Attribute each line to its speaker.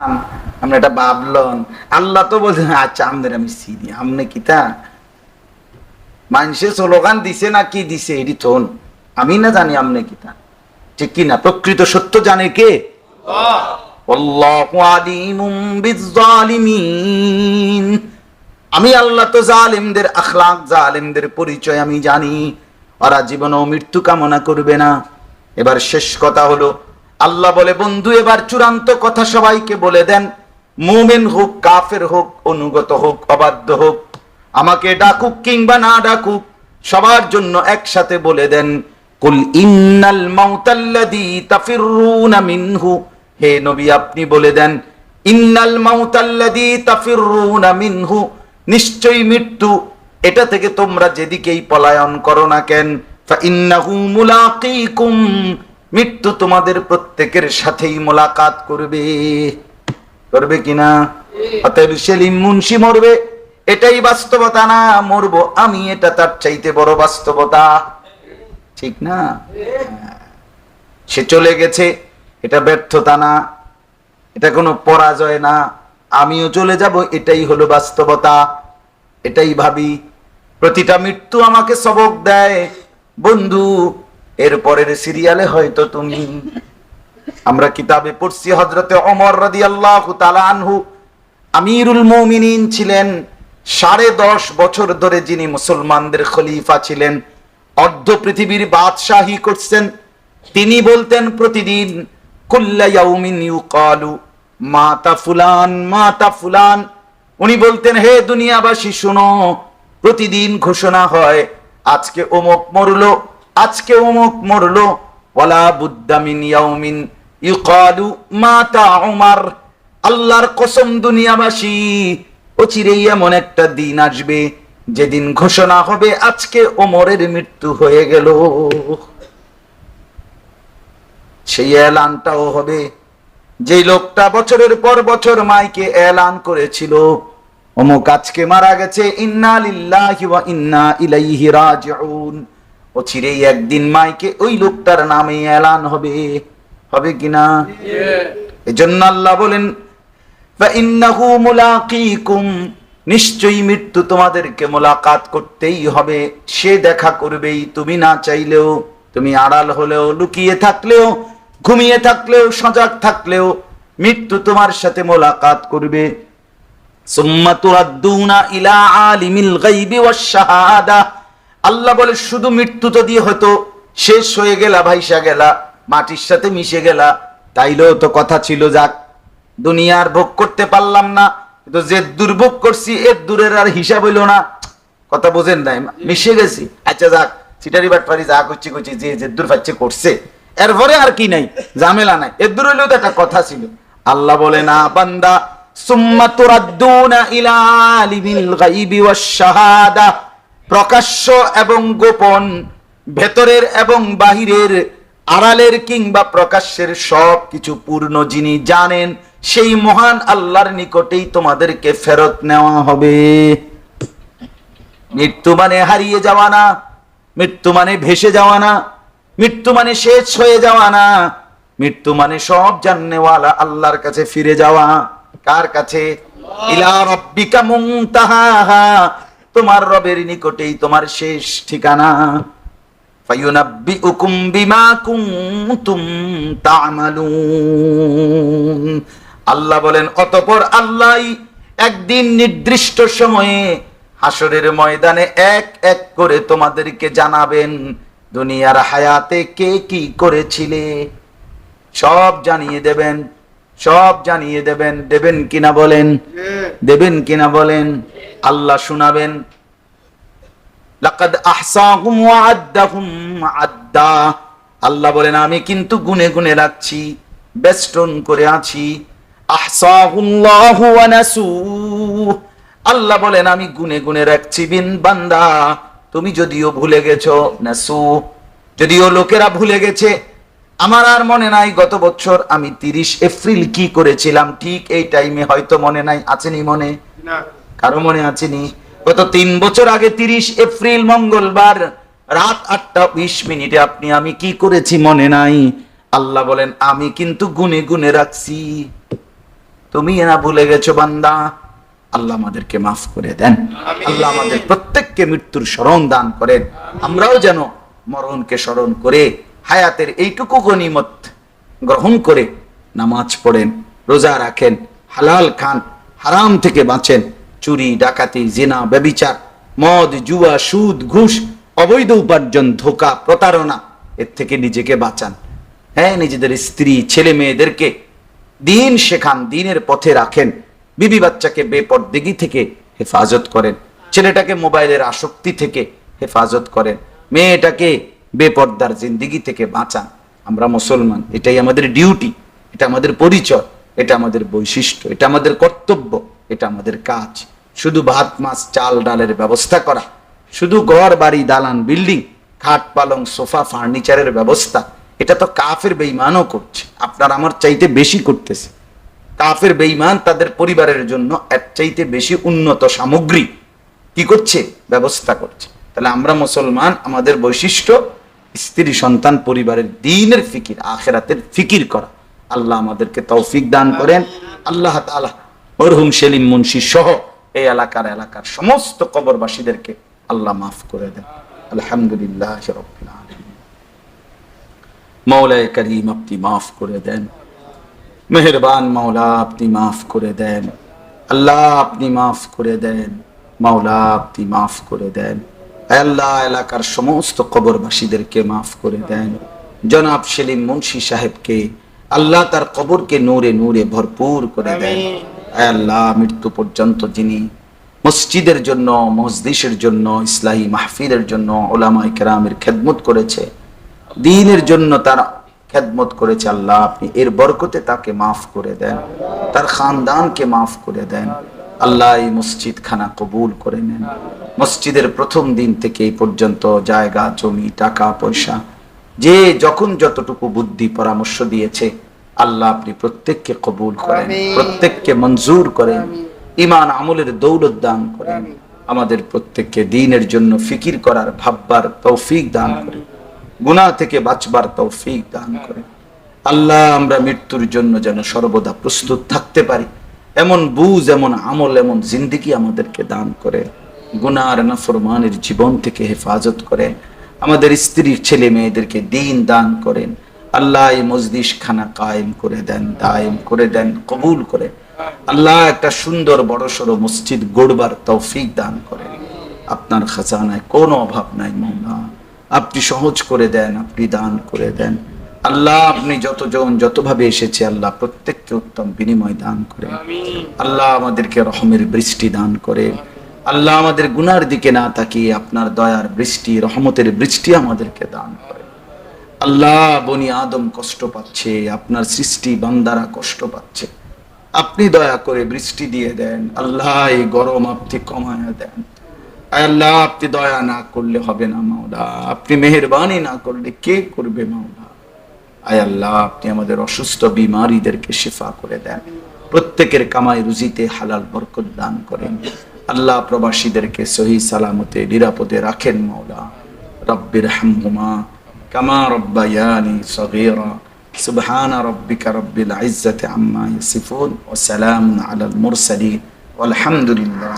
Speaker 1: আমরা এটা ভাবলন আল্লাহ তো বলছে আচ্ছা আমাদের আমি চিনি আমনে কিতা মানুষের স্লোগান দিছে না কি দিছে এটি থন আমি না জানি আমনে কিতা ঠিক কি না প্রকৃত সত্য জানে কে আল্লাহু আলিমুম বিজ্জালিমিন আমি আল্লাহ তো জালিমদের আখলাক জালিমদের পরিচয় আমি জানি ওরা জীবন ও মৃত্যু কামনা করবে না এবার শেষ কথা হলো আল্লাহ বলে বন্ধু এবার চূড়ান্ত কথা সবাইকে বলে দেন মুমিন হোক কাফের হোক অনুগত হোক অবাধ্য হোক আমাকে ডাকুক কিংবা না ডাকুক সবার জন্য একসাথে বলে দেন কুল ইন্নাল মাউতাল্লাযী তাফিরুনা মিনহু হে নবী আপনি বলে দেন ইন্নাল মাউতাল্লাযী তাফিরুনা মিনহু নিশ্চয়ই মৃত্যু এটা থেকে তোমরা যেদিকেই পলায়ন করো না কেন ফা ইন্নাহু মুলাকীকুম মৃত্যু তোমাদের প্রত্যেকের সাথেই মোলাকাত করবে করবে কিনা অতএব সেলিম মুন্সি মরবে এটাই বাস্তবতা না মরবো আমি এটা তার চাইতে বড় বাস্তবতা ঠিক না সে চলে গেছে এটা ব্যর্থতা না এটা কোনো পরাজয় না আমিও চলে যাব এটাই হলো বাস্তবতা এটাই ভাবি প্রতিটা মৃত্যু আমাকে সবক দেয় বন্ধু এরপরের সিরিয়ালে হয়তো তুমি আমরা কিতাবে পড়ছি হযরতে ওমর রাদিয়াল্লাহু তাআলা আনহু আমিরুল মুমিনিন ছিলেন 10.5 বছর ধরে যিনি মুসলমানদের খলিফা ছিলেন অর্ধ পৃথিবীর বাদশাহী করছেন তিনি বলতেন প্রতিদিন কুল্লা ইয়াউমিন ইউকালু মাতা ফুলান উনি বলতেন হে দুনিয়াবাসী শুনো প্রতিদিন ঘোষণা হয় আজকে অমুক মরলো আজকে অমুক মরলো ওয়ালা বুদ্দা মিন ইয়াউমিন ইউকালু মাতা উমর আল্লাহর কসম দুনিয়াবাসী অচিরেই এমন একটা দিন আসবে যেদিন ঘোষণা হবে আজকে ওমরের মৃত্যু হয়ে গেল সেই এলানটাও হবে যে লোকটা বছরের পর বছর মাইকে এলান করেছিল অমুক আজকে মারা গেছে ইন্না লিল্লাহি ওয়া ইন্না ইলাইহি রাজিউন অচিরেই একদিন মাইকে ওই লোকটার নামে এলান হবে হবে কিনা এজন্য আল্লাহ বলেন ফা ইন্নাহু মুলাকীকুম নিশ্চয়ই মৃত্যু তোমাদেরকে মোলাকাত করতেই হবে সে দেখা করবেই তুমি না চাইলেও তুমি আড়াল হলেও লুকিয়ে থাকলেও ঘুমিয়ে থাকলেও সজাগ থাকলেও মৃত্যু তোমার সাথে মোলাকাত করবে সুম্মা তুরাদ্দুনা ইলা আলিমিল গায়বি ওয়াশ শাহাদা আল্লাহ বলে শুধু মৃত্যু তো দিয়ে হয়তো শেষ হয়ে গেলা ভাইসা গেলা মাটির সাথে মিশে গেলা তাইলেও তো কথা ছিল যাক দুনিয়ার ভোগ করতে পারলাম না কিন্তু যে দুর্ভোগ করছি এর দূরের আর হিসাব হইল না কথা বোঝেন নাই মিশে গেছি আচ্ছা যাক সিটারি বাটপারি যা করছি করছি যে যে দূর ফাচ্ছে করছে এরপরে আর কি নাই ঝামেলা নাই এর দূর হইলেও তো একটা কথা ছিল আল্লাহ বলে না বান্দা সুম্মা তুরাদ্দুনা ইলা আলিমিল গায়বি ওয়াশ শাহাদা প্রকাশ্য এবং গোপন ভেতরের এবং বাহিরের আড়ালের কিংবা প্রকাশ্যের সব কিছু পূর্ণ যিনি জানেন সেই মহান আল্লাহর নিকটেই তোমাদেরকে ফেরত নেওয়া হবে মৃত্যু মানে হারিয়ে যাওয়া না মৃত্যু মানে ভেসে যাওয়া না মৃত্যু মানে শেষ হয়ে যাওয়া না মৃত্যু মানে সব জান্নেওয়ালা আল্লাহর কাছে ফিরে যাওয়া কার কাছে ইলা রাব্বিকা মুনতাহাহা তোমার রবের নিকটেই তোমার শেষ ঠিকানা ফায়ুনাব্বিউকুম বিমা কুনতুম তা'মালুন আল্লাহ বলেন অতঃপর আল্লাহই একদিন নির্দিষ্ট সময়ে হাসরের ময়দানে এক এক করে তোমাদেরকে জানাবেন দুনিয়ার হায়াতে কে কি করেছিলে সব জানিয়ে দেবেন সব জানিয়ে দেবেন দেবেন কিনা বলেন দেবেন কিনা বলেন আল্লাহ শোনাবেন লাকাদ আহসাহুম ওয়া আদ্দাহুম আদ্দা আল্লাহ বলেন আমি কিন্তু গুনে গুনে রাখছি বেষ্টন করে আছি আহসাহুল্লাহু ওয়া নাসু আল্লাহ বলেন আমি গুনে গুনে রাখছি বিন বান্দা তুমি যদিও ভুলে গেছো নাসু যদিও লোকেরা ভুলে গেছে আমার আর মনে নাই গত বছর আমি 30 এপ্রিল কি করেছিলাম ঠিক এই টাইমে হয়তো মনে নাই আছেনি মনে না কারো মনে আছেনি গত 3 বছর আগে 30 এপ্রিল মঙ্গলবার রাত 8:20 আপনি আমি কি করেছি মনে নাই আল্লাহ বলেন আমি কিন্তু গুনে গুনে রাখছি তুমি না ভুলে গেছো বান্দা। আল্লাহ আমাদেরকে মাফ করে দেন। আল্লাহ আমাদের প্রত্যেককে মৃত্যুর স্মরণ দান করেন। আমরাও যেন মরণকে স্মরণ করে হায়াতের এইটুকু গনিমত গ্রহণ করে নামাজ পড়েন, রোজা রাখেন, হালাল খান, হারাম থেকে বাঁচেন। চুরি, ডাকাতি, জিনা, ব্যভিচার, মদ, জুয়া, সুদ, ঘুষ, অবৈধ উপার্জন, ধোঁকা, প্রতারণা, এর থেকে নিজেকে বাঁচান। হ্যাঁ, নিজেদের স্ত্রী, ছেলে মেয়েদেরকে দিন শেখান, দিনের পথে রাখেন। বিবি বাচ্চাকে বেপরদেগি থেকে হেফাজত করেন। ছেলেটাকে মোবাইলের আসক্তি থেকে হেফাজত করেন। মেয়েটাকে বেপর্দার জিন্দিগি থেকে বাঁচান। আমরা মুসলমান, এটাই আমাদের ডিউটি, এটা আমাদের পরিচয়, এটা আমাদের বৈশিষ্ট্য, এটা আমাদের কর্তব্য, এটা আমাদের কাজ। শুধু ভাত, মাছ, চাল, ডালের ব্যবস্থা করা, শুধু ঘর, বাড়ি, দালান, বিল্ডিং, খাট, পালং, সোফা, ফার্নিচারের ব্যবস্থা, এটা তো কাফের বেঈমানও করছে। আপনার আমার চাইতে বেশি করতেছে। কাফের বেঈমান তাদের পরিবারের জন্য এর চাইতে বেশি উন্নত সামগ্রী কি করছে? ব্যবস্থা করছে। তাহলে আমরা মুসলমান, আমাদের বৈশিষ্ট্য স্ত্রী, সন্তান, পরিবারের দ্বীনের ফিকির, আখিরাতের ফিকির করা। আল্লাহ আমাদেরকে তৌফিক দান করেন। আল্লাহ তাআলা মরহুম সেলিম মুন্সি সহ এই এলাকার সমস্ত কবরবাসীদেরকে আল্লাহ মাফ করে দেন। আলহামদুলিল্লাহ রাব্বিল আলামিন। মওলায়ে করিম আপনি মাফ করে দেন। মেহেরবান মাওলা আপনি মাফ করে দেন। আল্লাহ আপনি মাফ করে দেন। মাওলা আপনি মাফ করে দেন। আল্লাহ এলাকার সমস্ত কবরবাসীদেরকে মাফ করে দেন। জনাব সেলিম মুন্সি সাহেবকে আল্লাহ তার কবরকে নূরে নূরে ভরপুর করে দেন। আল্লাহ মৃত্যু পর্যন্ত যিনি মসজিদের জন্য, মজলিসের জন্য, ইসলাহি মাহফিলের জন্য উলামায়ে কেরামের খেদমত করেছে, দ্বীনের জন্য তার খেদমত করেছে, আল্লাহ আপনি এর বরকতে তাকে মাফ করে দেন, তার খানদানকে মাফ করে দেন। আল্লাহ এই মসজিদ খানা কবুল করে নেন। মসজিদের প্রথম দিন থেকে এই পর্যন্ত জায়গা, জমি, টাকা পয়সা, যে যখন যতটুকু বুদ্ধি পরামর্শ দিয়েছে, আল্লাহ আপনি প্রত্যেককে কবুল করেন, প্রত্যেককে মঞ্জুর করেন, ঈমান আমলের দৌলত দান করেন। আমাদের প্রত্যেককে দ্বীনের জন্য ফিকির করার, ভাববার তৌফিক দান করেন, গুনাহ থেকে বাঁচবার তৌফিক দান করেন। আল্লাহ আমরা মৃত্যুর জন্য যেন সর্বদা প্রস্তুত থাকতে পারি, এমন বুঝ, এমন আমল, এমন জিন্দেগি আমাদেরকে দান করে। গুনার নাফরমানের জীবন থেকে হেফাজত করেন। আমাদের স্ত্রীর, ছেলে মেয়েদেরকে দ্বীন দান করেন। আল্লাহ এই মজলিস খানা কায়েম করে দেন, দায়েম করে দেন, কবুল করেন। আল্লাহ একটা সুন্দর বড় সড়ো মসজিদ গড়বার তৌফিক দান করেন। আপনার খাজানায় কোনো অভাব নাই মাওলা, আপনি সহজ করে দেন, আপনি দান করে দেন। আল্লাহ আপনি যতজন যতভাবে এসেছে, আল্লাহ প্রত্যেককে উত্তম বিনিময় দান করেন। আল্লাহ আমাদেরকে রহমের বৃষ্টি দান করেন। আল্লাহ আমাদের গুনার দিকে না তাকিয়ে আপনার দয়ার বৃষ্টি, রহমতের বৃষ্টি আমাদেরকে দান করেন। আল্লাহ বনি আদম কষ্ট পাচ্ছে, আপনার সৃষ্টি বান্দারা কষ্ট পাচ্ছে, আপনি দয়া করে বৃষ্টি দিয়ে দেন। আল্লাহ এই গরম আপনি কমায়া দেন। আল্লাহ আপনি দয়া না করলে হবে না মাওলা, আপনি মেহেরবানি না করলে কে করবে মাওলা। আয় আল্লাহ আপনি আমাদের অসুস্থ বিমারীদেরকে শিফা করে দেন, প্রত্যেকের কামাই রুজিতে হালাল বরকত দান করেন। আল্লাহ প্রবাসীদেরকে সহি সালামতে নিরাপদে রাখেন মাওলা। রব্বির হামহুমা কামা রব্বায়ানি সগীরা। সুবহানা রাব্বিকা রব্বিল ইজ্জাতি আম্মা ইয়াসিফুন ওয়া সালামুন আলাল মুরসালিন ওয়ালহামদুলিল্লাহ।